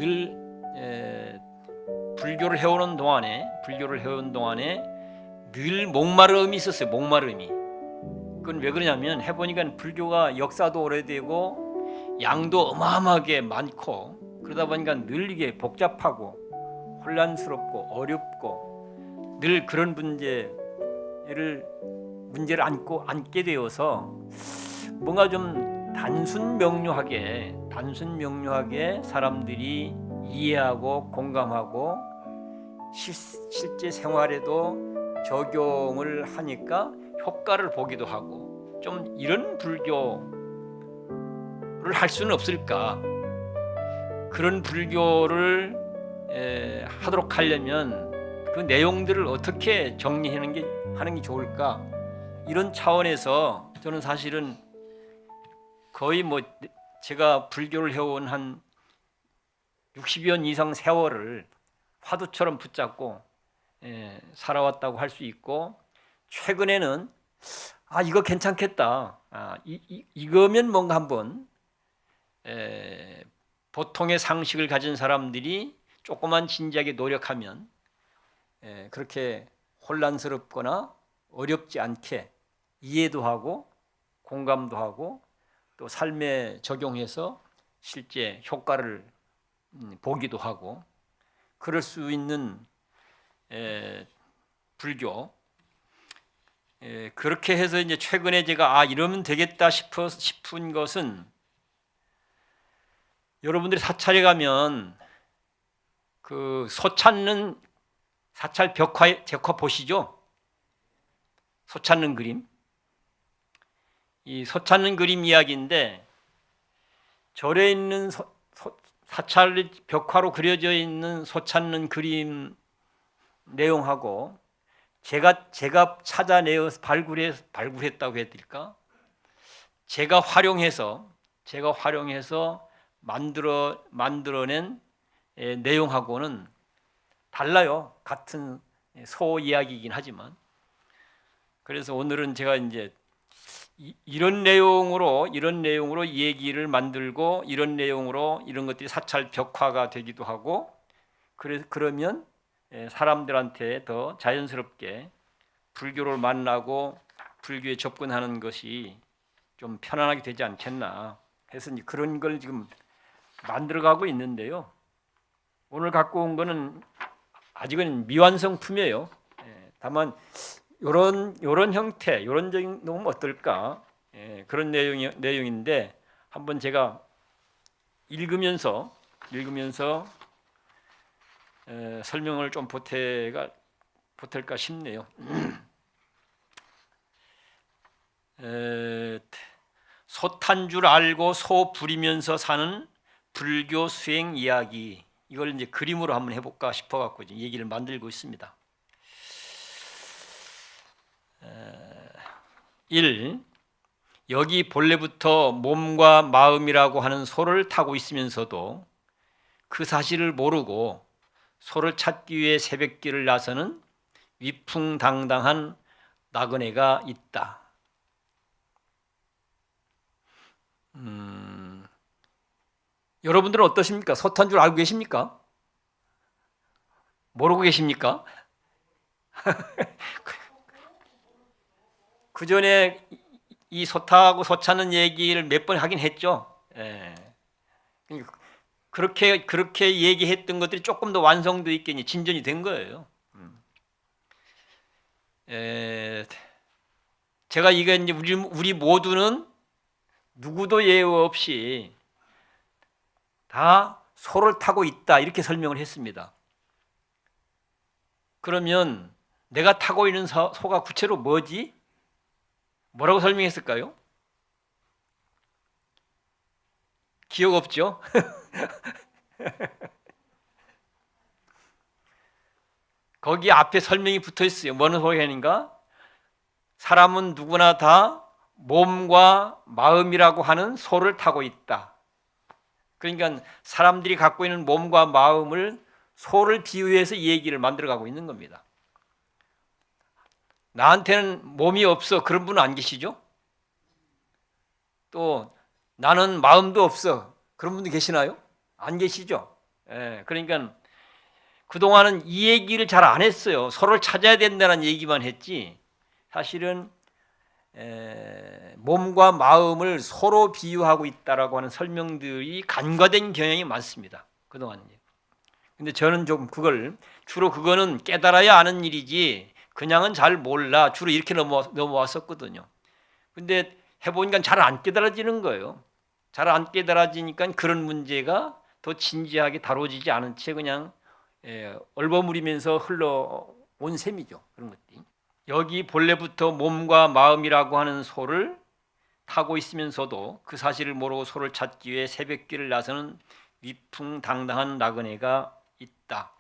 늘 불교를 해오는 동안에 늘 목마름이 있었어요. 목마름이. 그건 왜 그러냐면 해보니까 불교가 역사도 오래되고 양도 어마어마하게 많고 그러다 보니까 늘 이게 복잡하고 혼란스럽고 어렵고 늘 그런 문제를 안게 되어서 뭔가 좀 단순 명료하게 사람들이 이해하고 공감하고 실제 생활에도 적용을 하니까 효과를 보기도 하고 좀 이런 불교를 할 수는 없을까? 그런 불교를 하도록 하려면 그 내용들을 어떻게 정리하는 게 좋을까? 이런 차원에서 저는 사실은 거의 제가 불교를 해온 한 60여 년 이상 세월을 화두처럼 붙잡고 살아왔다고 할 수 있고 최근에는 이거 괜찮겠다. 이거면 뭔가 한번 보통의 상식을 가진 사람들이 조그만 진지하게 노력하면 그렇게 혼란스럽거나 어렵지 않게 이해도 하고 공감도 하고 또 삶에 적용해서 실제 효과를 보기도 하고 그럴 수 있는 불교. 그렇게 해서 이제 최근에 제가 이러면 되겠다 싶은 것은 여러분들이 사찰에 가면 그 소 찾는 사찰 벽화 보시죠? 소 찾는 그림. 이 소 찾는 그림 이야기인데 절에 있는 사찰 벽화로 그려져 있는 소 찾는 그림 내용하고 제가 찾아내어 발굴했다고 해야 될까? 제가 활용해서 만들어낸 내용하고는 달라요. 같은 소 이야기이긴 하지만. 그래서 오늘은 제가 이제 이런 내용으로 얘기를 만들고 이런 내용으로 이런 것들이 사찰 벽화가 되기도 하고 그러면 사람들한테 더 자연스럽게 불교를 만나고 불교에 접근하는 것이 좀 편안하게 되지 않겠나 해서 그런 걸 지금 만들어가고 있는데요. 오늘 갖고 온 거는 아직은 미완성품이에요. 다만 이런 형태, 이런 정도면 어떨까? 그런 내용인데 한번 제가 읽으면서 설명을 좀 보탤까 싶네요. 솥한 줄 알고 소 부리면서 사는 불교 수행 이야기. 이걸 이제 그림으로 한번 해볼까 싶어갖고 얘기를 만들고 있습니다. 1. 여기 본래부터 몸과 마음이라고 하는 소를 타고 있으면서도 그 사실을 모르고 소를 찾기 위해 새벽길을 나서는 위풍당당한 나그네가 있다. 여러분들은 어떠십니까? 소 탄 줄 알고 계십니까? 모르고 계십니까? 그 전에 이 소타하고 소 찾는 얘기를 몇 번 하긴 했죠. 그렇게 얘기했던 것들이 조금 더 완성도 있게 진전이 된 거예요. 제가 이게 이제 우리 모두는 누구도 예외 없이 다 소를 타고 있다 이렇게 설명을 했습니다. 그러면 내가 타고 있는 소가 구체로 뭐지? 뭐라고 설명했을까요? 기억 없죠? 거기 앞에 설명이 붙어 있어요. 뭐는 소리하는가? 사람은 누구나 다 몸과 마음이라고 하는 소를 타고 있다. 그러니까 사람들이 갖고 있는 몸과 마음을 소를 비유해서 이 얘기를 만들어가고 있는 겁니다. 나한테는 몸이 없어 그런 분은 안 계시죠? 또 나는 마음도 없어 그런 분도 계시나요? 안 계시죠? 예, 그러니까 그동안은 이 얘기를 잘 안 했어요. 서로를 찾아야 된다는 얘기만 했지 사실은 몸과 마음을 서로 비유하고 있다라고 하는 설명들이 간과된 경향이 많습니다. 그동안. 근데 저는 좀 주로 그거는 깨달아야 아는 일이지 그냥은 잘 몰라. 주로 이렇게 넘어왔었거든요. 근데 해보니까 잘 안 깨달아지는 거예요. 잘 안 깨달아지니까 그런 문제가 더 진지하게 다뤄지지 않은 채 그냥 얼버무리면서 흘러온 셈이죠. 그런 것들이. 여기 본래부터 몸과 마음이라고 하는 소를 타고 있으면서도 그 사실을 모르고 소를 찾기 위해 새벽길을 나서는 위풍당당한 나그네가 있다.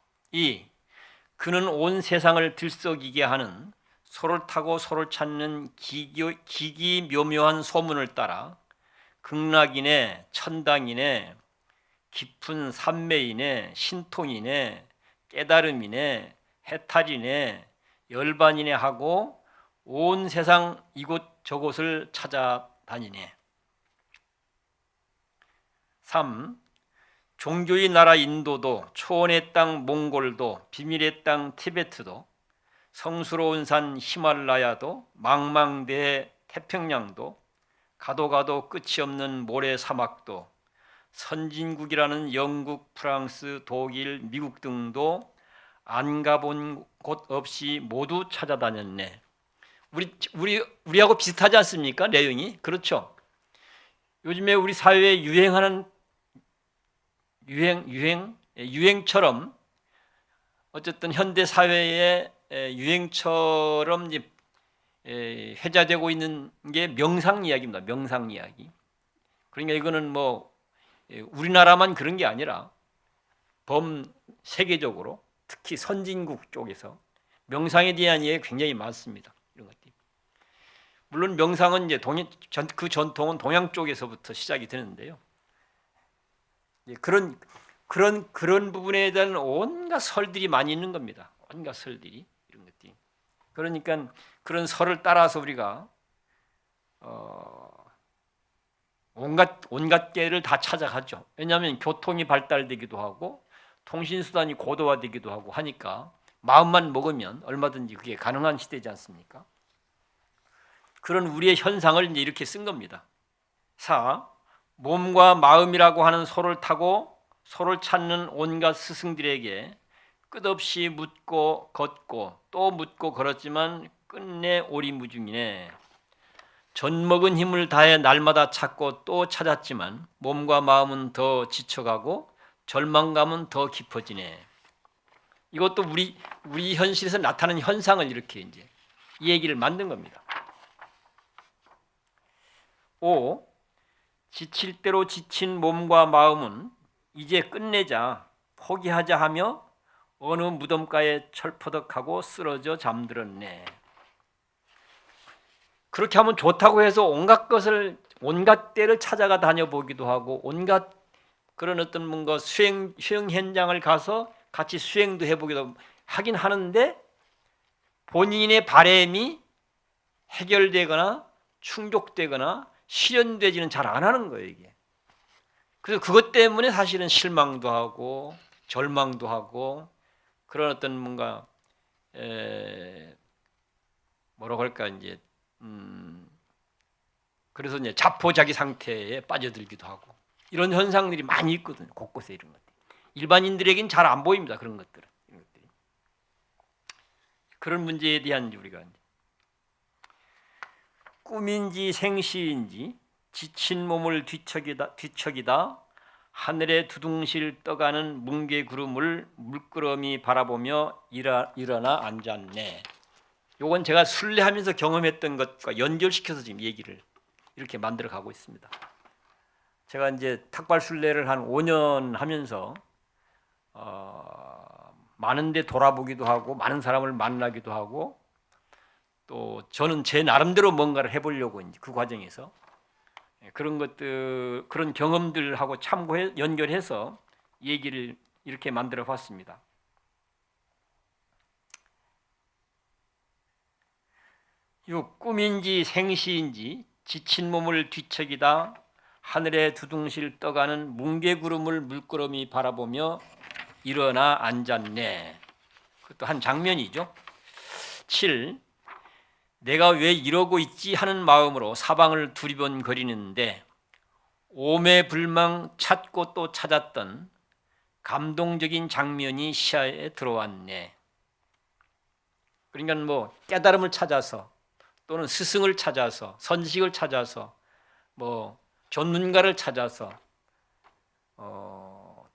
그는 온 세상을 들썩이게 하는 소를 타고 소를 찾는 기기묘묘한 소문을 따라 극락이네, 천당이네, 깊은 산매이네, 신통이네, 깨달음이네, 해탈이네, 열반이네 하고 온 세상 이곳저곳을 찾아다니네. 3. 종교의 나라 인도도, 초원의 땅 몽골도, 비밀의 땅 티베트도, 성스러운 산 히말라야도, 망망대해 태평양도, 가도 끝이 없는 모래 사막도, 선진국이라는 영국, 프랑스, 독일, 미국 등도 안 가본 곳 없이 모두 찾아다녔네. 우리하고 비슷하지 않습니까? 내용이. 그렇죠. 요즘에 우리 사회에 유행하는 유행처럼 어쨌든 현대 사회의 유행처럼 이제 회자되고 있는 게 명상 이야기입니다. 명상 이야기. 그러니까 이거는 뭐 우리나라만 그런 게 아니라 세계적으로 특히 선진국 쪽에서 명상에 대한 이야기가 굉장히 많습니다. 이런 것들이. 물론 명상은 이제 그 전통은 동양 쪽에서부터 시작이 되는데요. 그런 부분에 대한 온갖 설들이 많이 있는 겁니다. 온갖 설들이 이런 것들이. 그러니까 그런 설을 따라서 우리가 온갖 개를 다 찾아가죠. 왜냐하면 교통이 발달되기도 하고 통신수단이 고도화되기도 하고 하니까 마음만 먹으면 얼마든지 그게 가능한 시대지 않습니까? 그런 우리의 현상을 이제 이렇게 쓴 겁니다. 4. 몸과 마음이라고 하는 소를 타고 소를 찾는 온갖 스승들에게 끝없이 묻고 걷고 또 묻고 걸었지만 끝내 오리무중이네. 젖먹은 힘을 다해 날마다 찾고 또 찾았지만 몸과 마음은 더 지쳐가고 절망감은 더 깊어지네. 이것도 우리 현실에서 나타나는 현상을 이렇게 이제 이 얘기를 만든 겁니다. 5. 지칠 대로 지친 몸과 마음은 이제 끝내자, 포기하자 하며 어느 무덤가에 철퍼덕하고 쓰러져 잠들었네. 그렇게 하면 좋다고 해서 온갖 때를 찾아가 다녀보기도 하고 온갖 그런 어떤 뭔가 수행 현장을 가서 같이 수행도 해보기도 하긴 하는데 본인의 바람이 해결되거나 충족되거나 실현되지는 잘 안 하는 거예요, 이게. 그래서 그것 때문에 사실은 실망도 하고 절망도 하고 그런 어떤 뭔가 뭐라고 할까 이제 그래서 이제 자포자기 상태에 빠져들기도 하고 이런 현상들이 많이 있거든요. 곳곳에 이런 것들. 일반인들에게는 잘 안 보입니다. 그런 것들은. 이런 것들이. 그런 문제에 대한 우리가 꿈인지 생시인지 지친 몸을 뒤척이다 하늘에 두둥실 떠가는 뭉게구름을 물끄러미 바라보며 일어나 앉았네. 요건 제가 순례하면서 경험했던 것과 연결시켜서 지금 얘기를 이렇게 만들어 가고 있습니다. 제가 이제 탁발 순례를 한 5년 하면서 많은 데 돌아보기도 하고 많은 사람을 만나기도 하고 또 저는 제 나름대로 뭔가를 해보려고 이제 그 과정에서 그런 것들 그런 경험들하고 연결해서 얘기를 이렇게 만들어 봤습니다. 요 꿈인지 생시인지 지친 몸을 뒤척이다 하늘에 두둥실 떠가는 뭉게구름을 물끄러미 바라보며 일어나 앉았네. 그것도 한 장면이죠. 7. 내가 왜 이러고 있지 하는 마음으로 사방을 두리번거리는데 오매불망 찾고 또 찾았던 감동적인 장면이 시야에 들어왔네. 그러니까 뭐 깨달음을 찾아서 또는 스승을 찾아서 선식을 찾아서 뭐 전문가를 찾아서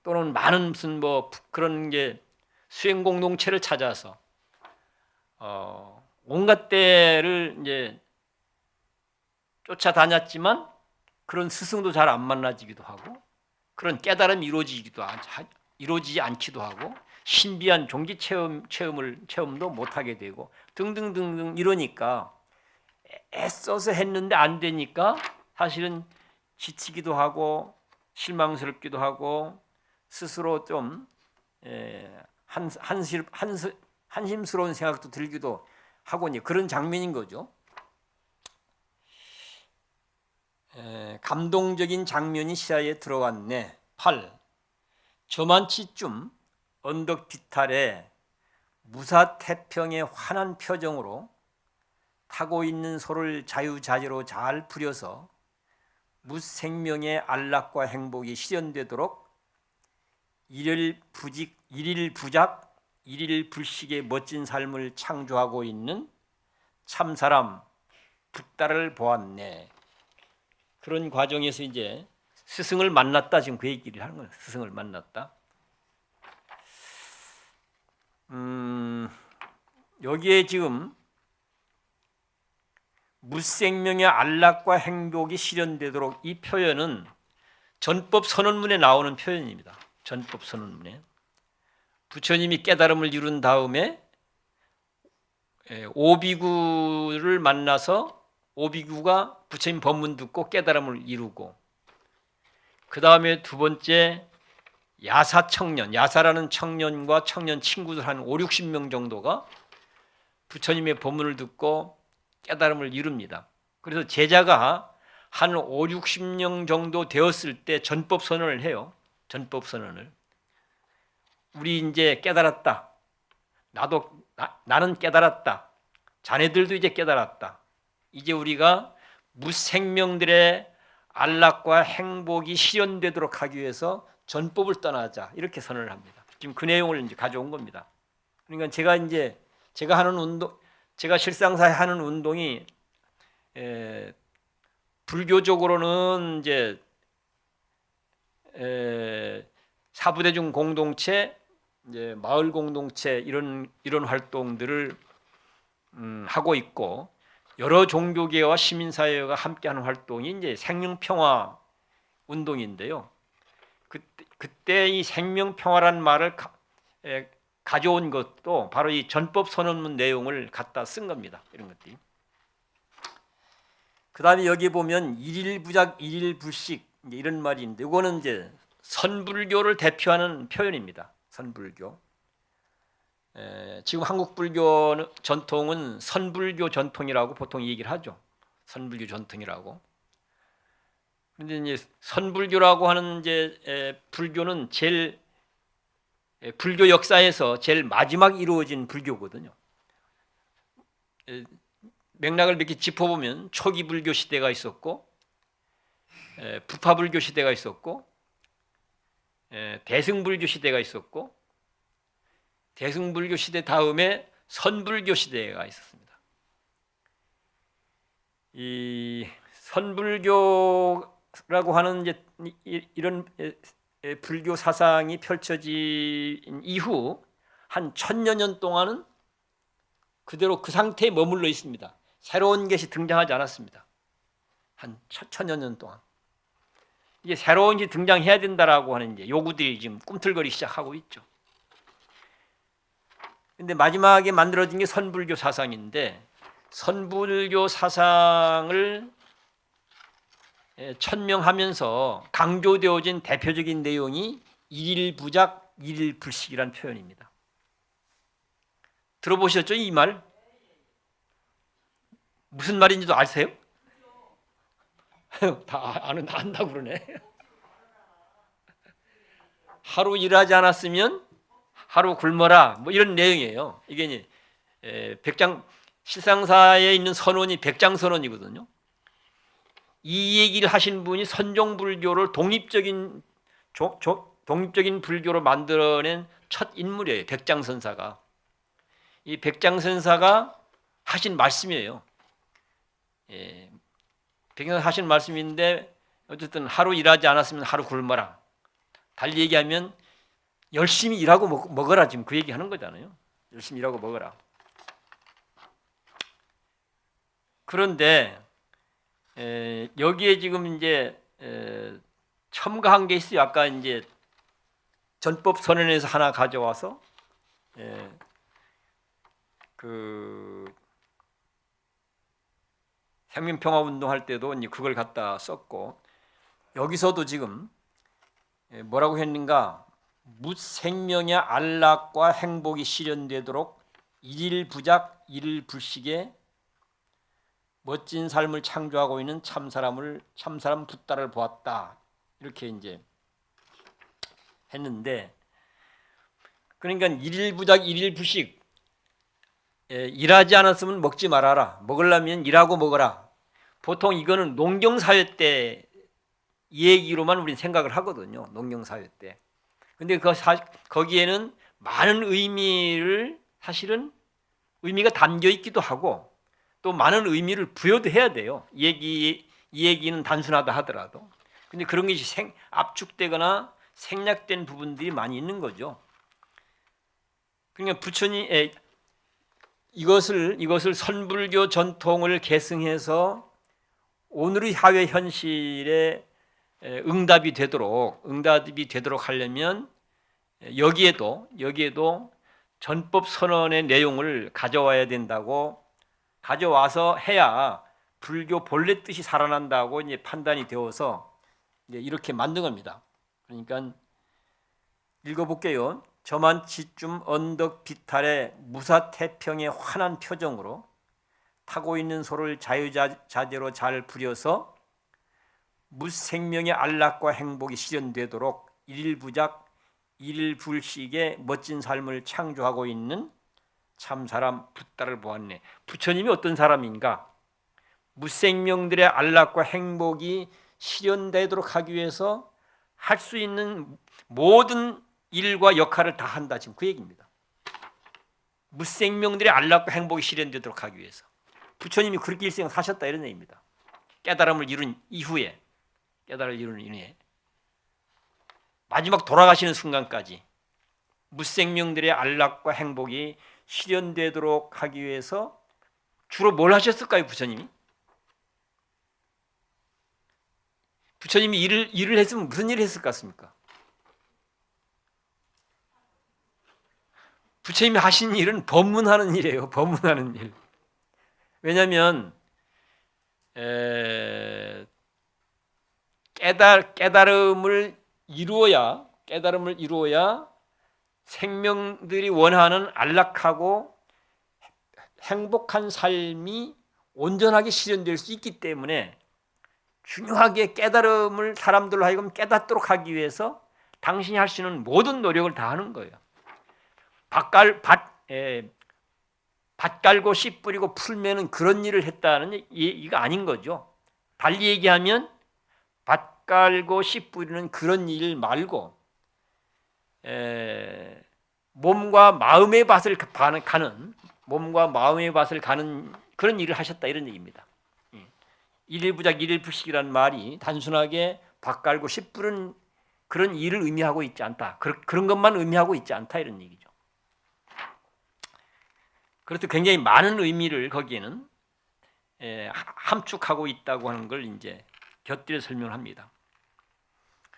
또는 많은 무슨 뭐 그런 게 수행 공동체를 찾아서 온갖 데를 이제 쫓아다녔지만 그런 스승도 잘 안 만나지기도 하고 그런 깨달음이 이루어지지 않기도 하고 신비한 종기 체험도 못하게 되고 등등등등 이러니까 애써서 했는데 안 되니까 사실은 지치기도 하고 실망스럽기도 하고 스스로 좀 한심스러운 생각도 들기도 하고 그런 장면인 거죠. 감동적인 장면이 시야에 들어왔네. 8. 저만치쯤 언덕 비탈에 무사태평의 환한 표정으로 타고 있는 소를 자유자재로 잘 부려서 무생명의 안락과 행복이 실현되도록 일일부작 일일불식의 멋진 삶을 창조하고 있는 참사람 붓다를 보았네. 그런 과정에서 이제 스승을 만났다. 지금 그 얘기를 하는 거예요. 스승을 만났다. 여기에 지금 무생명의 안락과 행복이 실현되도록 이 표현은 전법선언문에 나오는 표현입니다. 전법선언문에 부처님이 깨달음을 이룬 다음에 오비구를 만나서 오비구가 부처님 법문 듣고 깨달음을 이루고 그 다음에 두 번째 야사청년, 야사라는 청년과 청년 친구들 한 5, 60명 정도가 부처님의 법문을 듣고 깨달음을 이룹니다. 그래서 제자가 한 5, 60명 정도 되었을 때 전법선언을 해요. 전법선언을. 우리 이제 깨달았다. 나는 깨달았다. 자네들도 이제 깨달았다. 이제 우리가 무생명들의 안락과 행복이 실현되도록 하기 위해서 전법을 떠나자. 이렇게 선언을 합니다. 지금 그 내용을 이제 가져온 겁니다. 그러니까 제가 하는 운동, 제가 실상사에 하는 운동이 불교적으로는 이제 사부대중 공동체, 이제 마을 공동체 이런 활동들을 하고 있고 여러 종교계와 시민사회가 함께하는 활동이 이제 생명평화 운동인데요. 그때 이 생명평화란 말을 가져온 것도 바로 이 전법선언문 내용을 갖다 쓴 겁니다. 이런 것들이. 그 다음에 여기 보면 일일부작 일일불식 이런 말이 있는데 이거는 이제 선불교를 대표하는 표현입니다. 선불교. 지금 한국 불교 전통은 선불교 전통이라고 보통 얘기를 하죠. 선불교 전통이라고. 그런데 이제 선불교라고 하는 이제 불교는 불교 역사에서 제일 마지막 이루어진 불교거든요. 맥락을 이렇게 짚어보면 초기 불교 시대가 있었고, 부파불교 시대가 있었고, 대승불교 시대가 있었고, 대승불교 시대 다음에 선불교 시대가 있었습니다. 이 선불교라고 하는 이제 이런 불교 사상이 펼쳐진 이후 한 1000여 년 동안은 그대로 그 상태에 머물러 있습니다. 새로운 것이 등장하지 않았습니다. 한 1000여 년 동안. 이제 새로운 것이 등장해야 된다라고 하는 이제 요구들이 지금 꿈틀거리기 시작하고 있죠. 근데 마지막에 만들어진 게 선불교 사상인데 선불교 사상을 천명하면서 강조되어진 대표적인 내용이 일일부작 일일불식이라는 표현입니다. 들어보셨죠? 이 말? 무슨 말인지도 아세요? 다 안다고 그러네. 하루 일하지 않았으면 하루 굶어라 뭐 이런 내용이에요. 이게 이제 백장 실상사에 있는 선원이 백장선원이거든요. 이 얘기를 하신 분이 선종불교를 독립적인 불교로 만들어낸 첫 인물이에요. 백장선사가. 이 백장선사가 하신 말씀이에요. 백장선사 하신 말씀인데 어쨌든 하루 일하지 않았으면 하루 굶어라. 달리 얘기하면 열심히 일하고 먹어라. 지금 그 얘기하는 거잖아요. 열심히 일하고 먹어라. 그런데 여기에 지금 이제 첨가한 게 있어요. 아까 이제 전법 선언에서 하나 가져와서 그 생민평화운동 할 때도 이제 그걸 갖다 썼고 여기서도 지금 뭐라고 했는가? 무생명의 안락과 행복이 실현되도록 일일부작 일일불식에 멋진 삶을 창조하고 있는 참사람 붓다를 보았다. 이렇게 이제 했는데 그러니까 일일부작 일일불식 일하지 않았으면 먹지 말아라. 먹으려면 일하고 먹어라. 보통 이거는 농경사회 때 얘기로만 우리는 생각을 하거든요. 농경사회 때. 근데 거기에는 많은 의미를 사실은 의미가 담겨 있기도 하고 또 많은 의미를 부여도 해야 돼요. 이 얘기는 단순하다 하더라도. 근데 그런 것이 압축되거나 생략된 부분들이 많이 있는 거죠. 그러니까 부처님 이것을 선불교 전통을 계승해서 오늘의 사회 현실에 응답이 되도록 하려면 여기에도 전법 선언의 내용을 가져와야 된다고 가져와서 해야 불교 본래 뜻이 살아난다고 이제 판단이 되어서 이제 이렇게 만든 겁니다. 그러니까 읽어볼게요. 저만치쯤 언덕 비탈에 무사태평의 환한 표정으로 타고 있는 소를 자유자재로 잘 부려서 무생명의 안락과 행복이 실현되도록 일일부작 일일불식의 멋진 삶을 창조하고 있는 참사람 붓다를 보았네. 부처님이 어떤 사람인가? 무생명들의 안락과 행복이 실현되도록 하기 위해서 할 수 있는 모든 일과 역할을 다 한다. 지금 그 얘기입니다. 무생명들의 안락과 행복이 실현되도록 하기 위해서 부처님이 그렇게 일생을 사셨다 이런 얘기입니다. 깨달음을 이룬 이후에 마지막 돌아가시는 순간까지 무생명들의 안락과 행복이 실현되도록 하기 위해서 주로 뭘 하셨을까요, 부처님이? 부처님이 일을 했으면 무슨 일을 했을 것 같습니까? 부처님이 하신 일은 법문하는 일이에요. 법문하는 일. 왜냐하면 깨달음을 이루어야 생명들이 원하는 안락하고 행복한 삶이 온전하게 실현될 수 있기 때문에 중요하게 깨달음을 사람들로 하여금 깨닫도록 하기 위해서 당신이 할 수 있는 모든 노력을 다 하는 거예요. 밭 깔고 씨 뿌리고 풀매는 그런 일을 했다는 얘기가 아닌 거죠. 달리 얘기하면 밭 깔고 씨 뿌리는 그런 일 말고 몸과 마음의 밭을 가는 그런 일을 하셨다 이런 얘기입니다. 일일부작 일일불식이라는 말이 단순하게 밭 깔고 씨 뿌리는 그런 일을 의미하고 있지 않다. 그런 것만 의미하고 있지 않다 이런 얘기죠. 그래서 굉장히 많은 의미를 거기에는 함축하고 있다고 하는 걸 이제 곁들여 설명합니다.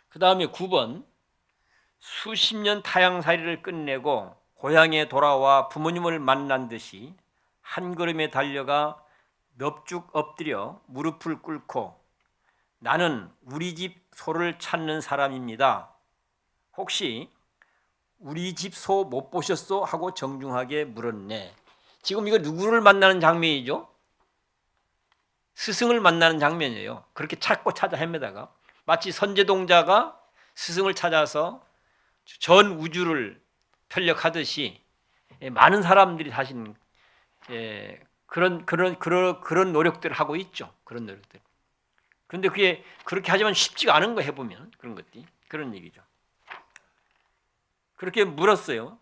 그 다음에 9번 수십 년 타향살이를 끝내고 고향에 돌아와 부모님을 만난 듯이 한 걸음에 달려가 넙죽 엎드려 무릎을 꿇고 나는 우리 집 소를 찾는 사람입니다. 혹시 우리 집 소 못 보셨소? 하고 정중하게 물었네. 지금 이거 누구를 만나는 장면이죠? 스승을 만나는 장면이에요. 그렇게 찾고 찾아 헤매다가 마치 선제동자가 스승을 찾아서 전 우주를 편력하듯이 많은 사람들이 사실 그런 노력들을 하고 있죠. 그런 노력들. 그런데 그게 그렇게 하지만 쉽지가 않은 거 해보면 그런 것들이 그런 얘기죠. 그렇게 물었어요.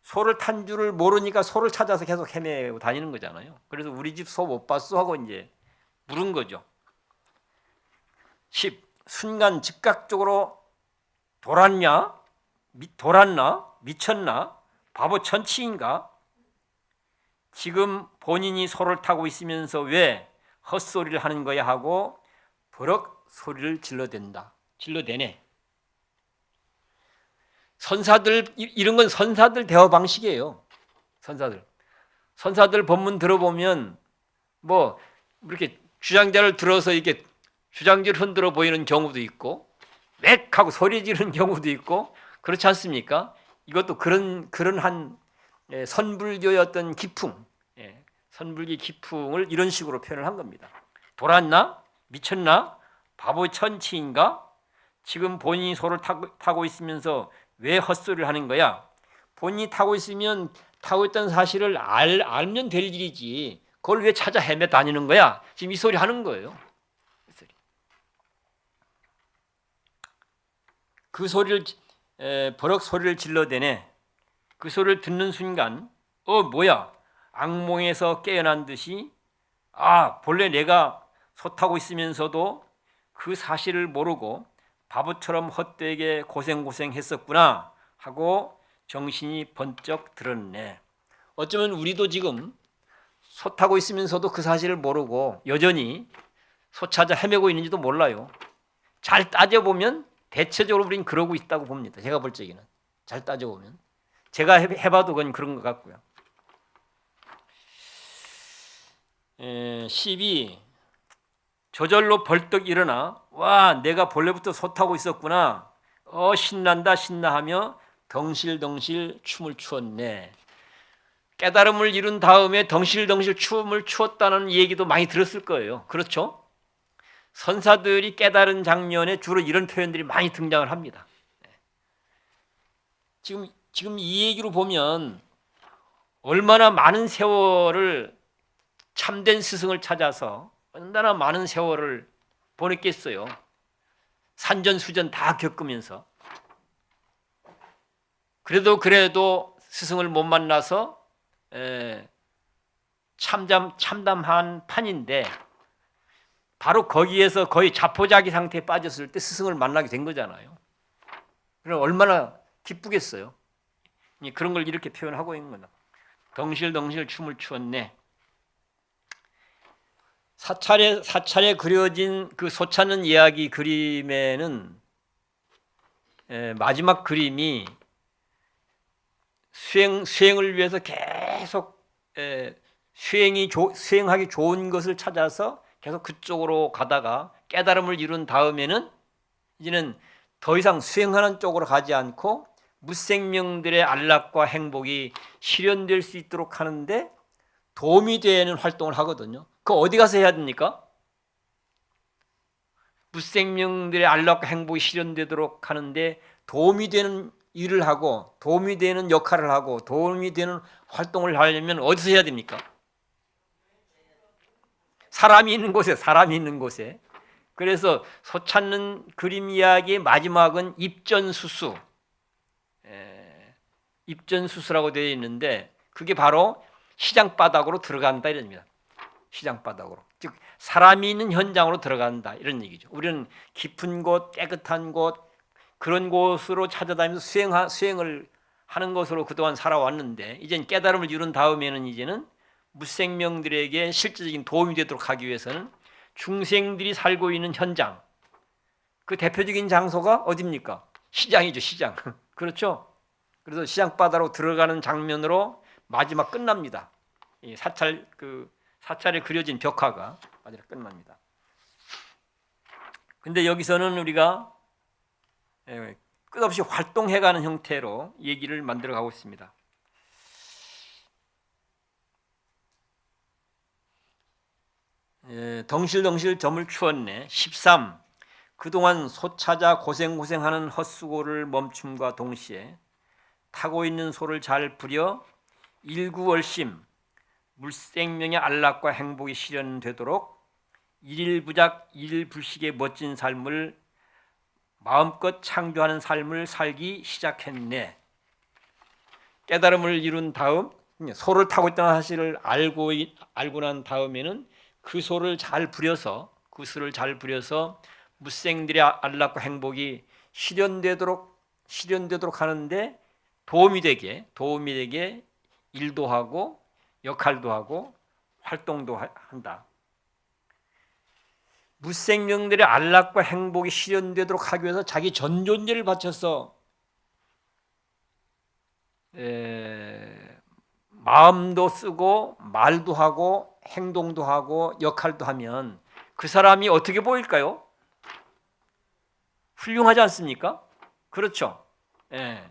소를 탄 줄을 모르니까 소를 찾아서 계속 헤매고 다니는 거잖아요. 그래서 우리 집 소 못 봤어 하고 이제 물은 거죠. 10. 순간 즉각적으로 돌았나? 미쳤나? 바보 천치인가? 지금 본인이 소를 타고 있으면서 왜 헛소리를 하는 거야 하고 버럭 소리를 질러대네. 선사들 이런 건 선사들 대화 방식이에요. 선사들 본문 들어보면 뭐 이렇게 주장자를 들어서 이렇게 주장지를 흔들어 보이는 경우도 있고 웩 하고 소리 지르는 경우도 있고 그렇지 않습니까? 이것도 그런 한 선불교의 어떤 기풍, 선불기 기풍을 이런 식으로 표현을 한 겁니다. 돌았나? 미쳤나? 바보 천치인가? 지금 본인이 소를 타고 있으면서 왜 헛소리를 하는 거야? 본인이 타고 있으면 타고 있다는 사실을 알면 될 일이지. 그걸 왜 찾아 헤매 다니는 거야? 지금 이 소리 하는 거예요. 그 소리를 버럭 소리를 질러대네. 그 소리를 듣는 순간 뭐야? 악몽에서 깨어난 듯이 본래 내가 소 타고 있으면서도 그 사실을 모르고 바보처럼 헛되게 고생했었구나 하고 정신이 번쩍 들었네. 어쩌면 우리도 지금 소 타고 있으면서도 그 사실을 모르고 여전히 소 찾아 헤매고 있는지도 몰라요. 잘 따져보면 대체적으로 우리는 그러고 있다고 봅니다. 제가 볼 적에는. 잘 따져보면. 제가 해봐도 그런 것 같고요. 12. 저절로 벌떡 일어나 내가 본래부터 소 타고 있었구나. 신난다 하며 덩실덩실 춤을 추었네. 깨달음을 이룬 다음에 덩실덩실 춤을 추었다는 얘기도 많이 들었을 거예요. 그렇죠? 선사들이 깨달은 장면에 주로 이런 표현들이 많이 등장을 합니다. 지금 이 얘기로 보면 얼마나 많은 세월을 참된 스승을 찾아서 얼마나 많은 세월을 보냈겠어요. 산전수전 다 겪으면서. 그래도 스승을 못 만나서 참담한 판인데 바로 거기에서 거의 자포자기 상태에 빠졌을 때 스승을 만나게 된 거잖아요. 그럼 얼마나 기쁘겠어요. 그런 걸 이렇게 표현하고 있는 거다. 덩실덩실 춤을 추었네. 사찰에 그려진 그 소 찾는 이야기 그림에는 마지막 그림이 수행을 위해서 계속 수행하기 좋은 것을 찾아서 계속 그쪽으로 가다가 깨달음을 이룬 다음에는 이제는 더 이상 수행하는 쪽으로 가지 않고 무생명들의 안락과 행복이 실현될 수 있도록 하는데 도움이 되는 활동을 하거든요. 그거 어디 가서 해야 됩니까? 무생명들의 안락과 행복이 실현되도록 하는데 도움이 되는 일을 하고 도움이 되는 역할을 하고 도움이 되는 활동을 하려면 어디서 해야 됩니까? 사람이 있는 곳에. 그래서 소 찾는 그림 이야기의 마지막은 입전수수라고 되어 있는데 그게 바로 시장바닥으로 들어간다 이런 얘기입니다. 시장바닥으로. 즉 사람이 있는 현장으로 들어간다 이런 얘기죠. 우리는 깊은 곳, 깨끗한 곳 그런 곳으로 찾아다니면서 수행을 하는 것으로 그동안 살아왔는데 이제는 깨달음을 이룬 다음에는 이제는 무생명들에게 실질적인 도움이 되도록 하기 위해서는 중생들이 살고 있는 현장 그 대표적인 장소가 어디입니까? 시장이죠. 시장. 그렇죠? 그래서 시장바다로 들어가는 장면으로 마지막 끝납니다. 이 사찰에 그려진 벽화가 마지막 끝납니다. 근데 여기서는 우리가 끝없이 활동해가는 형태로 얘기를 만들어가고 있습니다. 덩실덩실 점을 추었네. 13. 그동안 소 찾아 고생하는 헛수고를 멈춤과 동시에 타고 있는 소를 잘 부려 일구월심 물생명의 안락과 행복이 실현되도록 일일부작 일일불식의 멋진 삶을 마음껏 창조하는 삶을 살기 시작했네. 깨달음을 이룬 다음 소를 타고 있다는 사실을 알고 난 다음에는 그 소를 잘 부려서 무생들의 안락과 행복이 실현되도록 하는데 도움이 되게 일도 하고 역할도 하고 활동도 한다. 무생명들의 안락과 행복이 실현되도록 하기 위해서 자기 전 존재를 바쳐서 마음도 쓰고 말도 하고 행동도 하고 역할도 하면 그 사람이 어떻게 보일까요? 훌륭하지 않습니까? 그렇죠. 예.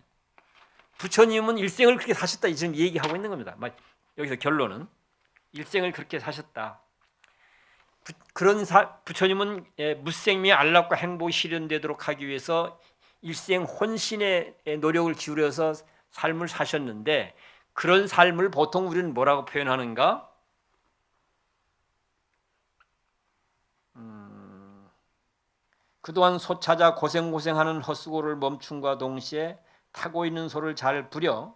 부처님은 일생을 그렇게 사셨다 지금 얘기하고 있는 겁니다. 여기서 결론은 일생을 그렇게 사셨다. 부처님은 무생명의 안락과 행복이 실현되도록 하기 위해서 일생 혼신의 노력을 기울여서 삶을 사셨는데 그런 삶을 보통 우리는 뭐라고 표현하는가? 그동안 소 찾아 고생하는 헛수고를 멈춤과 동시에 타고 있는 소를 잘 부려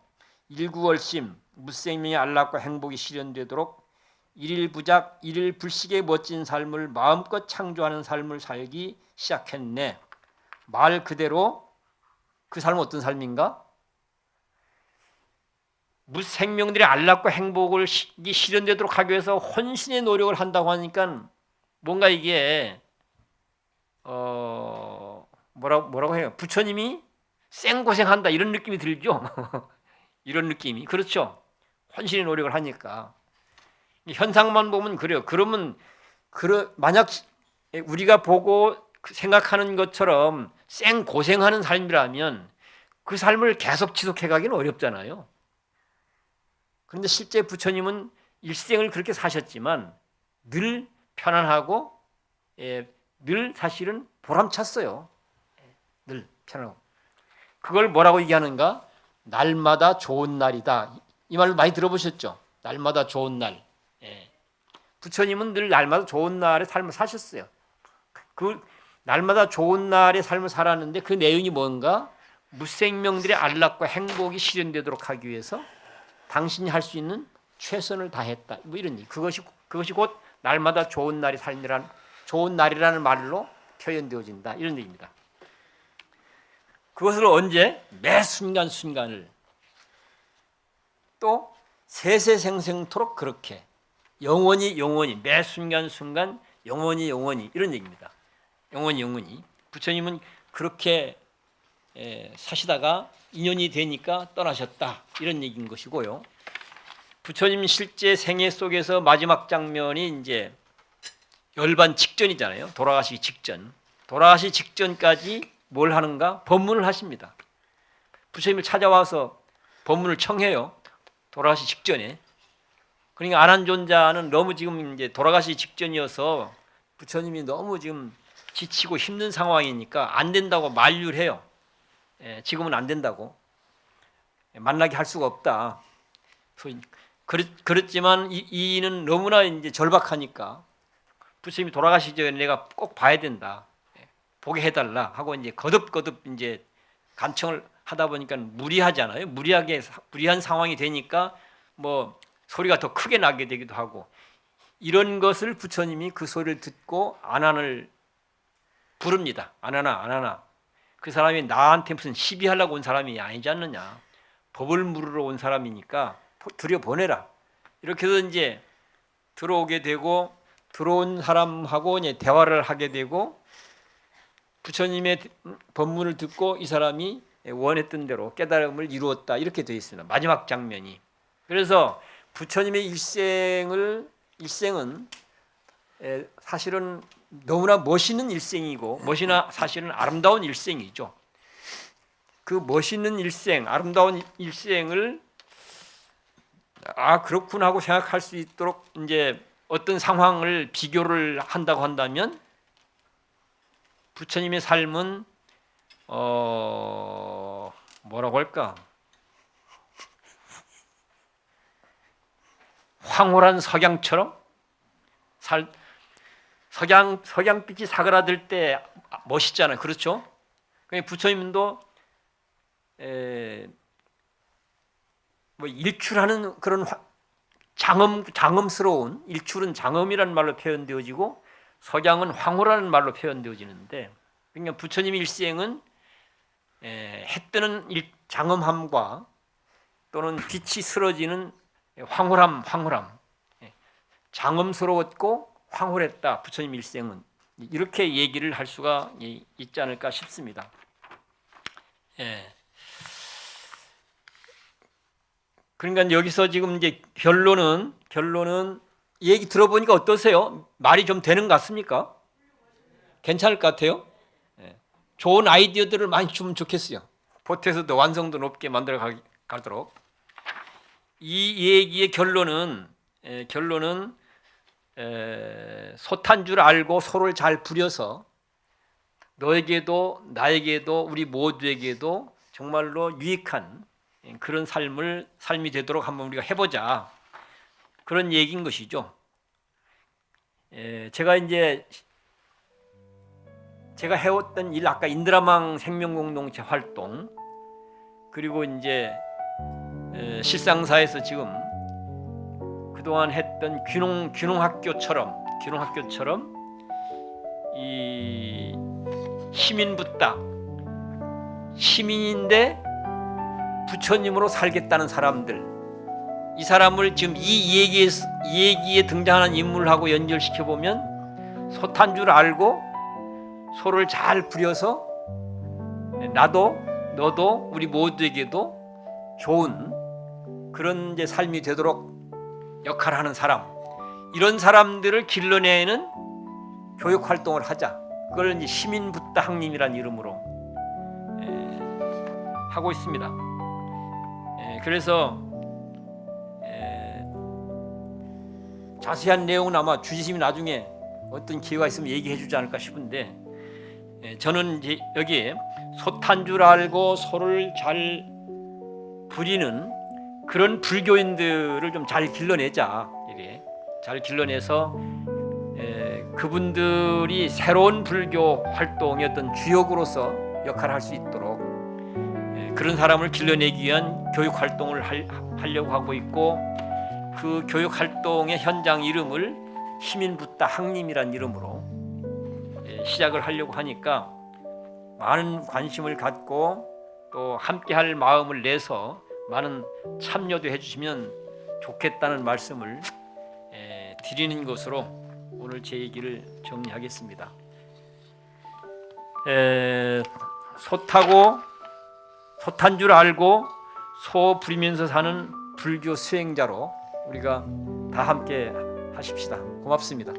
일구월심 무생명의 안락과 행복이 실현되도록 일일부작 일일불식의 멋진 삶을 마음껏 창조하는 삶을 살기 시작했네. 말 그대로 그 삶은 어떤 삶인가? 무생명들의 안락과 행복을 실현되도록 하기 위해서 혼신의 노력을 한다고 하니까 뭔가 이게 뭐라고 해요? 부처님이 생고생한다 이런 느낌이 들죠. 이런 느낌이 그렇죠. 혼신의 노력을 하니까 현상만 보면 그래요. 그러면 만약 우리가 보고 생각하는 것처럼 생고생하는 삶이라면 그 삶을 계속 지속해가기는 어렵잖아요. 그런데 실제 부처님은 일생을 그렇게 사셨지만 늘 편안하고 늘 사실은 보람찼어요. 늘 편안하고. 그걸 뭐라고 얘기하는가? 날마다 좋은 날이다. 이 말 많이 들어보셨죠? 날마다 좋은 날. 부처님은 늘 날마다 좋은 날의 삶을 사셨어요. 그 날마다 좋은 날의 삶을 살았는데 그 내용이 뭔가? 무생명들의 안락과 행복이 실현되도록 하기 위해서 당신이 할 수 있는 최선을 다했다. 뭐 이런 얘기. 그것이 곧 날마다 좋은 날이라는 말로 표현되어진다. 이런 얘기입니다. 그것을 언제? 매 순간순간을 또 세세생생토록 그렇게 영원히 매 순간순간 영원히 이런 얘기입니다. 영원히 부처님은 그렇게 사시다가 인연이 되니까 떠나셨다 이런 얘기인 것이고요. 부처님 실제 생애 속에서 마지막 장면이 이제 열반 직전이잖아요. 돌아가시기 직전까지 뭘 하는가? 법문을 하십니다. 부처님을 찾아와서 법문을 청해요. 돌아가시기 직전에. 그러니까 안한존자는 너무 지금 이제 돌아가시기 직전이어서 부처님이 너무 지금 지치고 힘든 상황이니까 안 된다고 만류를 해요. 지금은 안 된다고. 만나게 할 수가 없다. 그렇지만 이는 너무나 이제 절박하니까 부처님이 돌아가시기 전에 내가 꼭 봐야 된다. 보게 해달라 하고 이제 거듭 이제 간청을 하다 보니까 무리하잖아요. 무리한 상황이 되니까 뭐 소리가 더 크게 나게 되기도 하고 이런 것을 부처님이 그 소리를 듣고 안한을 부릅니다. 안하나. 그 사람이 나한테 무슨 시비하려고 온 사람이 아니지 않느냐. 법을 물으러 온 사람이니까 들여보내라. 이렇게 해서 이제 들어오게 되고 들어온 사람하고 이제 대화를 하게 되고 부처님의 법문을 듣고 이 사람이 원했던 대로 깨달음을 이루었다. 이렇게 되어 있습니다. 마지막 장면이. 그래서 부처님의 일생은 사실은 너무나 멋있는 일생이고 사실은 아름다운 일생이죠. 그 멋있는 일생, 아름다운 일생을 그렇구나 하고 생각할 수 있도록 이제 어떤 상황을 비교를 한다고 한다면 부처님의 삶은 뭐라고 할까? 황홀한 석양처럼 석양빛이 사그라들 때 멋있잖아요. 그렇죠? 부처님도 뭐 일출하는 그런 장엄스러운, 일출은 장엄이라는 말로 표현되어지고 석양은 황홀한 말로 표현되어지는데, 그러니까 부처님 일생은 해 뜨는 장엄함과 또는 빛이 쓰러지는 황홀함, 장엄스러웠고 황홀했다. 부처님 일생은 이렇게 얘기를 할 수가 있지 않을까 싶습니다. 그러니까 여기서 지금 이제 결론은 얘기 들어보니까 어떠세요? 말이 좀 되는 것 같습니까? 괜찮을 것 같아요? 좋은 아이디어들을 많이 주면 좋겠어요. 보태서도 완성도 높게 만들어 가도록. 이 얘기의 결론은 솥한 줄 알고 소를 잘 부려서 너에게도 나에게도 우리 모두에게도 정말로 유익한 그런 삶이 되도록 한번 우리가 해보자, 그런 얘기인 것이죠. 제가 해왔던 일, 아까 인드라망 생명공동체 활동, 그리고 이제 실상사에서 지금 그동안 했던 귀농학교처럼 이 시민붓다, 시민인데 부처님으로 살겠다는 사람들, 이 사람을 지금 이 얘기에 등장하는 인물하고 연결시켜 보면 솥한 줄 알고 소를 잘 부려서 나도 너도 우리 모두에게도 좋은 그런 이제 삶이 되도록 역할을 하는 사람, 이런 사람들을 길러내는 교육 활동을 하자. 그걸 이제 시민붓다 학림이라는 이름으로 하고 있습니다. 그래서 자세한 내용은 아마 주지심이 나중에 어떤 기회가 있으면 얘기해 주지 않을까 싶은데, 저는 이제 여기에 솥한 줄 알고 소를 잘 부리는 그런 불교인들을 좀 잘 길러내자. 이래 잘 길러내서 그분들이 새로운 불교 활동의 어떤 주역으로서 역할을 할 수 있도록 그런 사람을 길러내기 위한 교육 활동을 하려고 하고 있고, 그 교육 활동의 현장 이름을 시민붓다 학림이라는 이름으로 시작을 하려고 하니까 많은 관심을 갖고 또 함께할 마음을 내서 많은 참여도 해주시면 좋겠다는 말씀을 드리는 것으로 오늘 제 얘기를 정리하겠습니다. 솥한 줄 알고 소 부리면서 사는 불교 수행자로 우리가 다 함께 하십시다. 고맙습니다.